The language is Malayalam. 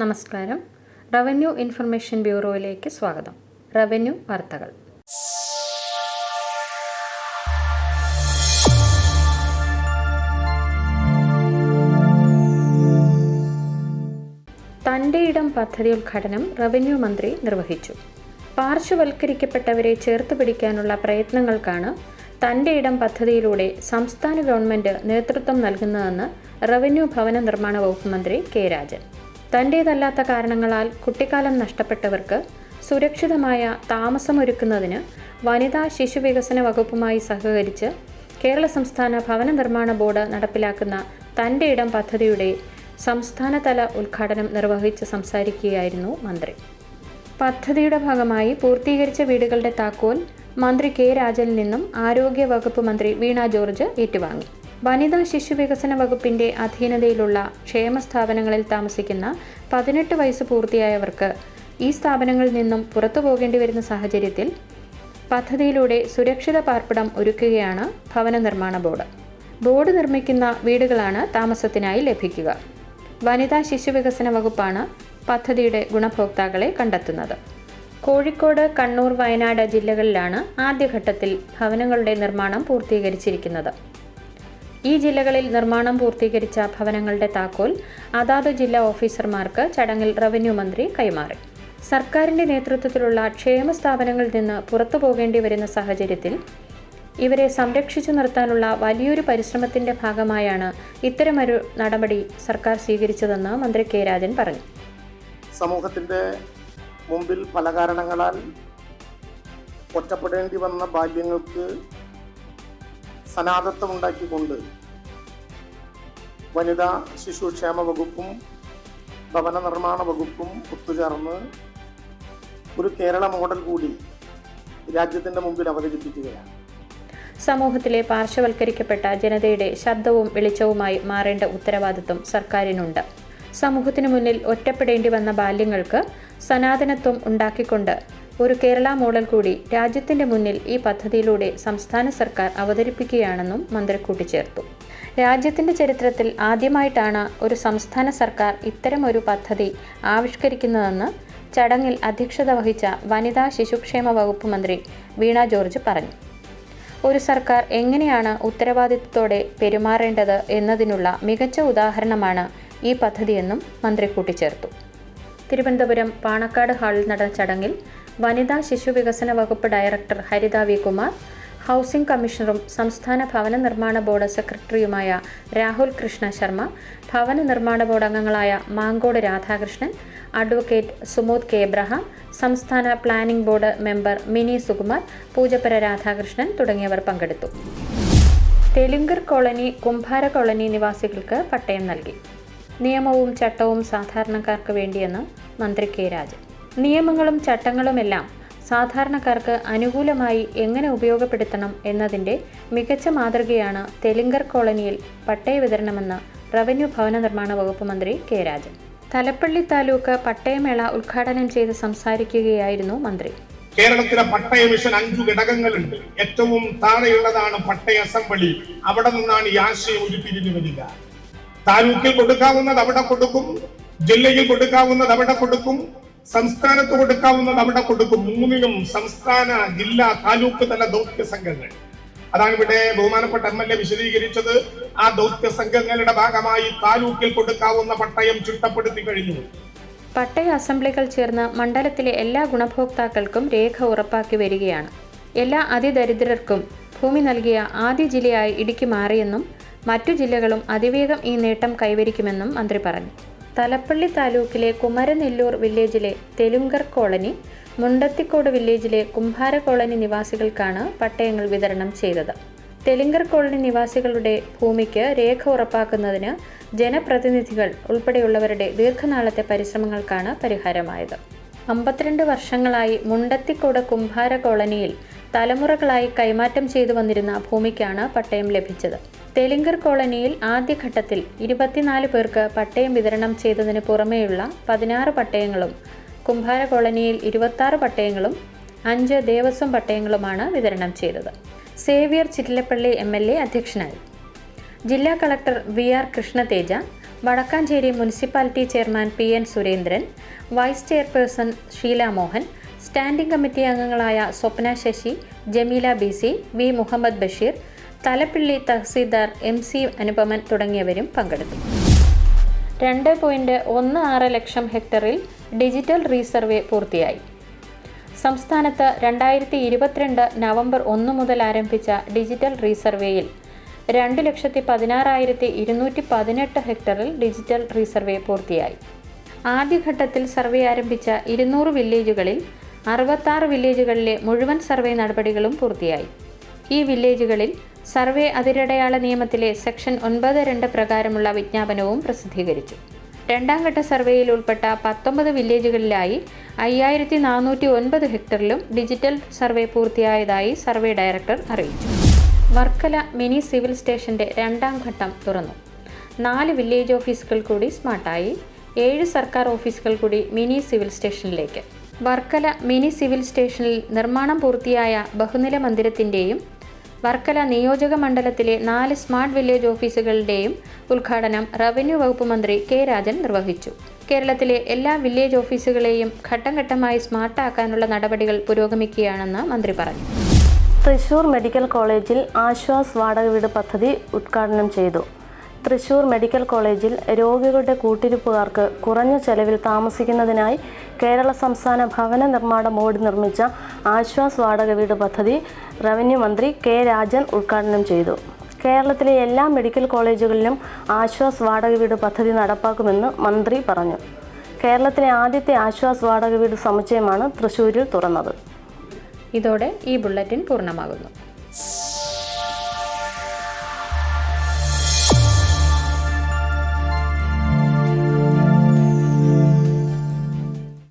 നമസ്കാരം. റവന്യൂ ഇൻഫർമേഷൻ ബ്യൂറോയിലേക്ക് സ്വാഗതം. റവന്യൂ വാർത്തകൾ. തൻ്റെ ഇടം പദ്ധതി ഉദ്ഘാടനം റവന്യൂ മന്ത്രി നിർവഹിച്ചു. പാർശ്വവൽക്കരിക്കപ്പെട്ടവരെ ചേർത്ത് പിടിക്കാനുള്ള പ്രയത്നങ്ങൾക്കാണ് തൻ്റെ ഇടം പദ്ധതിയിലൂടെ സംസ്ഥാന ഗവൺമെൻറ് നേതൃത്വം നൽകുന്നതെന്ന് റവന്യൂ ഭവന നിർമ്മാണ വകുപ്പ് മന്ത്രി കെ രാജൻ. തൻ്റേതല്ലാത്ത കാരണങ്ങളാൽ കുട്ടിക്കാലം നഷ്ടപ്പെട്ടവർക്ക് സുരക്ഷിതമായ താമസമൊരുക്കുന്നതിന് വനിതാ ശിശു വികസന വകുപ്പുമായി സഹകരിച്ച് കേരള സംസ്ഥാന ഭവന നിർമ്മാണ ബോർഡ് നടപ്പിലാക്കുന്ന തൻ്റെ ഇടം പദ്ധതിയുടെ സംസ്ഥാനതല ഉദ്ഘാടനം നിർവഹിച്ച് സംസാരിക്കുകയായിരുന്നു മന്ത്രി. പദ്ധതിയുടെ ഭാഗമായി പൂർത്തീകരിച്ച വീടുകളുടെ താക്കോൽ മന്ത്രി കെ രാജനിൽ നിന്നും ആരോഗ്യ വകുപ്പ് മന്ത്രി വീണ ജോർജ് ഏറ്റുവാങ്ങി. വനിതാ ശിശു വികസന വകുപ്പിൻ്റെ അധീനതയിലുള്ള ക്ഷേമ സ്ഥാപനങ്ങളിൽ താമസിക്കുന്ന 18 വയസ്സ് പൂർത്തിയായവർക്ക് ഈ സ്ഥാപനങ്ങളിൽ നിന്നും പുറത്തു പോകേണ്ടി വരുന്ന സാഹചര്യത്തിൽ പദ്ധതിയിലൂടെ സുരക്ഷിത പാർപ്പിടം ഒരുക്കുകയാണ് ഭവന നിർമ്മാണ ബോർഡ്. ബോർഡ് നിർമ്മിക്കുന്ന വീടുകളാണ് താമസത്തിനായി ലഭിക്കുക. വനിതാ ശിശു വികസന വകുപ്പാണ് പദ്ധതിയുടെ ഗുണഭോക്താക്കളെ കണ്ടെത്തുന്നത്. കോഴിക്കോട്, കണ്ണൂർ, വയനാട് ജില്ലകളിലാണ് ആദ്യഘട്ടത്തിൽ ഭവനങ്ങളുടെ നിർമ്മാണം പൂർത്തീകരിച്ചിരിക്കുന്നത്. ഈ ജില്ലകളിൽ നിർമ്മാണം പൂർത്തീകരിച്ച ഭവനങ്ങളുടെ താക്കോൽ അതാത് ജില്ലാ ഓഫീസർമാർക്ക് ചടങ്ങിൽ റവന്യൂ മന്ത്രി കൈമാറി. സർക്കാരിൻ്റെ നേതൃത്വത്തിലുള്ള ക്ഷേമ സ്ഥാപനങ്ങളിൽ നിന്ന് പുറത്തു പോകേണ്ടി വരുന്ന സാഹചര്യത്തിൽ ഇവരെ സംരക്ഷിച്ചു നിർത്താനുള്ള വലിയൊരു പരിശ്രമത്തിൻ്റെ ഭാഗമായാണ് ഇത്തരമൊരു നടപടി സർക്കാർ സ്വീകരിച്ചതെന്ന് മന്ത്രി കെ രാജൻ പറഞ്ഞു. സമൂഹത്തിൻ്റെ മുമ്പിൽ പല കാരണങ്ങളാൽ ഒറ്റപ്പെടേണ്ടി വന്ന ബാല്യങ്ങൾക്ക് സനാതത്വം ഉണ്ടാക്കിക്കൊണ്ട് വനിതാ ശിശുക്ഷേമ വകുപ്പും ഭവന നിർമ്മാണ വകുപ്പും ഒത്തുചേർന്ന് ഒരു കേരള മോഡൽ കൂടി രാജ്യത്തിൻ്റെ മുമ്പിൽ അവതരിപ്പിക്കുകയാണ്. സമൂഹത്തിലെ പാർശ്വവൽക്കരിക്കപ്പെട്ട ജനതയുടെ ശബ്ദവും വെളിച്ചവുമായി മാറേണ്ട ഉത്തരവാദിത്വം സർക്കാരിനുണ്ട്. സമൂഹത്തിനു മുന്നിൽ ഒറ്റപ്പെടേണ്ടി വന്ന ബാല്യങ്ങൾക്ക് സനാതനത്വം ഉണ്ടാക്കിക്കൊണ്ട് ഒരു കേരള മോഡൽ കൂടി രാജ്യത്തിൻ്റെ മുന്നിൽ ഈ പദ്ധതിയിലൂടെ സംസ്ഥാന സർക്കാർ അവതരിപ്പിക്കുകയാണെന്നും മന്ത്രി കൂട്ടിച്ചേർത്തു. രാജ്യത്തിൻ്റെ ചരിത്രത്തിൽ ആദ്യമായിട്ടാണ് ഒരു സംസ്ഥാന സർക്കാർ ഇത്തരമൊരു പദ്ധതി ആവിഷ്കരിക്കുന്നതെന്ന് ചടങ്ങിൽ അധ്യക്ഷത വഹിച്ച വനിതാ ശിശുക്ഷേമ വകുപ്പ് മന്ത്രി വീണ ജോർജ് പറഞ്ഞു. ഒരു സർക്കാർ എങ്ങനെയാണ് ഉത്തരവാദിത്വത്തോടെ പെരുമാറേണ്ടത് എന്നതിനുള്ള മികച്ച ഉദാഹരണമാണ് ഈ പദ്ധതിയെന്നും മന്ത്രി കൂട്ടിച്ചേർത്തു. തിരുവനന്തപുരം പാണക്കാട് ഹാളിൽ നടന്ന ചടങ്ങിൽ വനിതാ ശിശു വികസന വകുപ്പ് ഡയറക്ടർ ഹരിത വി കുമാർ, ഹൗസിംഗ് കമ്മീഷണറും സംസ്ഥാന ഭവന നിർമ്മാണ ബോർഡ് സെക്രട്ടറിയുമായ രാഹുൽ കൃഷ്ണ ശർമ്മ, ഭവന നിർമ്മാണ ബോർഡ് അംഗങ്ങളായ മാങ്കോട് രാധാകൃഷ്ണൻ, അഡ്വക്കേറ്റ് സുമോദ് കെ എബ്രഹാം, സംസ്ഥാന planning board member Mini Sukumar, Poojappura Radhakrishnan തുടങ്ങിയവർ പങ്കെടുത്തു. തെലുങ്കർ കോളനി, കുംഭാര കോളനി നിവാസികൾക്ക് പട്ടയം നൽകി. നിയമവും ചട്ടവും സാധാരണക്കാർക്ക് വേണ്ടിയെന്ന് മന്ത്രി കെ രാജൻ. നിയമങ്ങളും ചട്ടങ്ങളുമെല്ലാം സാധാരണക്കാർക്ക് അനുകൂലമായി എങ്ങനെ ഉപയോഗപ്പെടുത്തണം എന്നതിൻ്റെ മികച്ച മാതൃകയാണ് തെലുങ്കർ കോളനിയിൽ പട്ടയ വിതരണമെന്ന് റവന്യൂ ഭവന നിർമ്മാണ വകുപ്പ് മന്ത്രി കെ രാജൻ. തലപ്പള്ളി താലൂക്ക് പട്ടയമേള ഉദ്ഘാടനം ചെയ്ത് സംസാരിക്കുകയായിരുന്നു മന്ത്രി. കേരളത്തിലെ പട്ടയ മിഷൻ 5 ഘടകങ്ങളുണ്ട്. ഏറ്റവും താഴെയുള്ളതാണ് പട്ടയ അസംബ്ലി. അവിടെ നിന്നാണ് ഈ ആശയം ഉരുത്തിരിഞ്ഞു വരിക. താലൂക്കിൽ കൊടുക്കാവുന്നത് അവിടെ കൊടുക്കും, ജില്ലയിൽ കൊടുക്കാവുന്നത് അവിടെ കൊടുക്കും, സംസ്ഥാനത്ത് കൊടുക്കാവുന്നത് അവിടെ കൊടുക്കും. 3നും സംസ്ഥാന, ജില്ലാ, താലൂക്ക് തല ദൗത്യ സംഘങ്ങൾ. അതാണ് ഇവിടെ ബഹുമാനപ്പെട്ട MLA വിശദീകരിച്ചത്. ആ ദൗത്യ സംഘങ്ങളുടെ ഭാഗമായി താലൂക്കിൽ കൊടുക്കാവുന്ന പട്ടയം ചിട്ടപ്പെടുത്തി കഴിഞ്ഞു. പട്ടയ അസംബ്ലികൾ ചേർന്ന് മണ്ഡലത്തിലെ എല്ലാ ഗുണഭോക്താക്കൾക്കും രേഖ ഉറപ്പാക്കി വരികയാണ്. എല്ലാ അതിദരിദ്രർക്കും ഭൂമി നൽകിയ ആദ്യ ജില്ലയായി ഇടുക്കി മാറിയെന്നും മറ്റു ജില്ലകളും അതിവേഗം ഈ നേട്ടം കൈവരിക്കുമെന്നും മന്ത്രി പറഞ്ഞു. തലപ്പള്ളി താലൂക്കിലെ കുമരനെല്ലൂർ വില്ലേജിലെ തെലുങ്കർ കോളനി, മുണ്ടത്തിക്കോട് വില്ലേജിലെ കുംഭാര കോളനി നിവാസികൾക്കാണ് പട്ടയങ്ങൾ വിതരണം ചെയ്തത്. തെലുങ്കർ കോളനി നിവാസികളുടെ ഭൂമിക്ക് രേഖ ഉറപ്പാക്കുന്നതിന് ജനപ്രതിനിധികൾ ഉൾപ്പെടെയുള്ളവരുടെ ദീർഘനാളത്തെ പരിശ്രമങ്ങൾക്കാണ് പരിഹാരമായത്. 52 വർഷങ്ങളായി മുണ്ടത്തിക്കോട് കുംഭാര കോളനിയിൽ തലമുറകളായി കൈമാറ്റം ചെയ്തു വന്നിരുന്ന ഭൂമിക്കാണ് പട്ടയം ലഭിച്ചത്. തെലുങ്കർ കോളനിയിൽ ആദ്യഘട്ടത്തിൽ 24 പേർക്ക് പട്ടയം വിതരണം ചെയ്തതിന് പുറമേയുള്ള 16 പട്ടയങ്ങളും, കുംഭാര കോളനിയിൽ 26 പട്ടയങ്ങളും 5 ദേവസ്വം പട്ടയങ്ങളുമാണ് വിതരണം ചെയ്തത്. സേവ്യർ ചിറ്റിലപ്പള്ളി MLA അധ്യക്ഷനായി. ജില്ലാ collector VR Krishnateja, Wadakkanchery municipality chairman PN Surendran, vice chairperson Sheela Mohan, standing committee അംഗങ്ങളായ Swapna Sasi, Jameela BC, V Muhammad Basheer, Thalappilly tahsildar MC Anupaman തുടങ്ങിയവരും പങ്കെടുത്തു. 2.16 ലക്ഷം ഹെക്ടറിൽ ഡിജിറ്റൽ റീസർവേ പൂർത്തിയായി. സംസ്ഥാനത്ത് 2022 നവംബർ 1 മുതൽ ആരംഭിച്ച ഡിജിറ്റൽ റീസർവേയിൽ 2,16,218 ഹെക്ടറിൽ ഡിജിറ്റൽ റീസർവേ പൂർത്തിയായി. ആദ്യഘട്ടത്തിൽ സർവേ ആരംഭിച്ച 200 വില്ലേജുകളിൽ 66 വില്ലേജുകളിലെ മുഴുവൻ സർവേ നടപടികളും പൂർത്തിയായി. ഈ വില്ലേജുകളിൽ സർവേ അതിരടയാള നിയമത്തിലെ സെക്ഷൻ 9(2) പ്രകാരമുള്ള വിജ്ഞാപനവും പ്രസിദ്ധീകരിച്ചു. രണ്ടാം ഘട്ട സർവേയിൽ ഉൾപ്പെട്ട 19 വില്ലേജുകളിലായി 5,409 ഹെക്ടറിലും ഡിജിറ്റൽ സർവേ പൂർത്തിയായതായി സർവേ ഡയറക്ടർ അറിയിച്ചു. വർക്കല മിനി സിവിൽ സ്റ്റേഷന്റെ രണ്ടാം ഘട്ടം തുറന്നു. 4 വില്ലേജ് ഓഫീസുകൾ കൂടി സ്മാർട്ടായി. 7 സർക്കാർ ഓഫീസുകൾ കൂടി മിനി സിവിൽ സ്റ്റേഷനിലേക്ക്. വർക്കല മിനി സിവിൽ സ്റ്റേഷനിൽ നിർമ്മാണം പൂർത്തിയായ ബഹുനില മന്ദിരത്തിൻ്റെയും വർക്കല നിയോജക മണ്ഡലത്തിലെ 4 സ്മാർട്ട് വില്ലേജ് ഓഫീസുകളുടെയും ഉദ്ഘാടനം റവന്യൂ വകുപ്പ് മന്ത്രി K. രാജൻ നിർവഹിച്ചു. കേരളത്തിലെ എല്ലാ വില്ലേജ് ഓഫീസുകളെയും ഘട്ടം ഘട്ടമായി സ്മാർട്ടാക്കാനുള്ള നടപടികൾ പുരോഗമിക്കുകയാണെന്ന് മന്ത്രി പറഞ്ഞു. തൃശൂർ മെഡിക്കൽ കോളേജിൽ ആശ്വാസ് വാടക വീട് പദ്ധതി ഉദ്ഘാടനം ചെയ്തു. തൃശൂർ മെഡിക്കൽ കോളേജിൽ രോഗികളുടെ കൂട്ടിരിപ്പുകാർക്ക് കുറഞ്ഞ ചെലവിൽ താമസിക്കുന്നതിനായി കേരള സംസ്ഥാന ഭവന നിർമ്മാണ ബോർഡ് നിർമ്മിച്ച ആശ്വാസ് വാടക വീട് പദ്ധതി റവന്യൂ മന്ത്രി K. രാജൻ ഉദ്ഘാടനം ചെയ്തു. കേരളത്തിലെ എല്ലാ മെഡിക്കൽ കോളേജുകളിലും ആശ്വാസ് വാടക വീട് പദ്ധതി നടപ്പാക്കുമെന്ന് മന്ത്രി പറഞ്ഞു. കേരളത്തിലെ ആദ്യത്തെ ആശ്വാസ് വാടക വീട് സമുച്ചയമാണ് തൃശൂരിൽ തുറന്നത്. ഇതോടെ ഈ ബുള്ളറ്റിൻ പൂർണ്ണമാകുന്നു.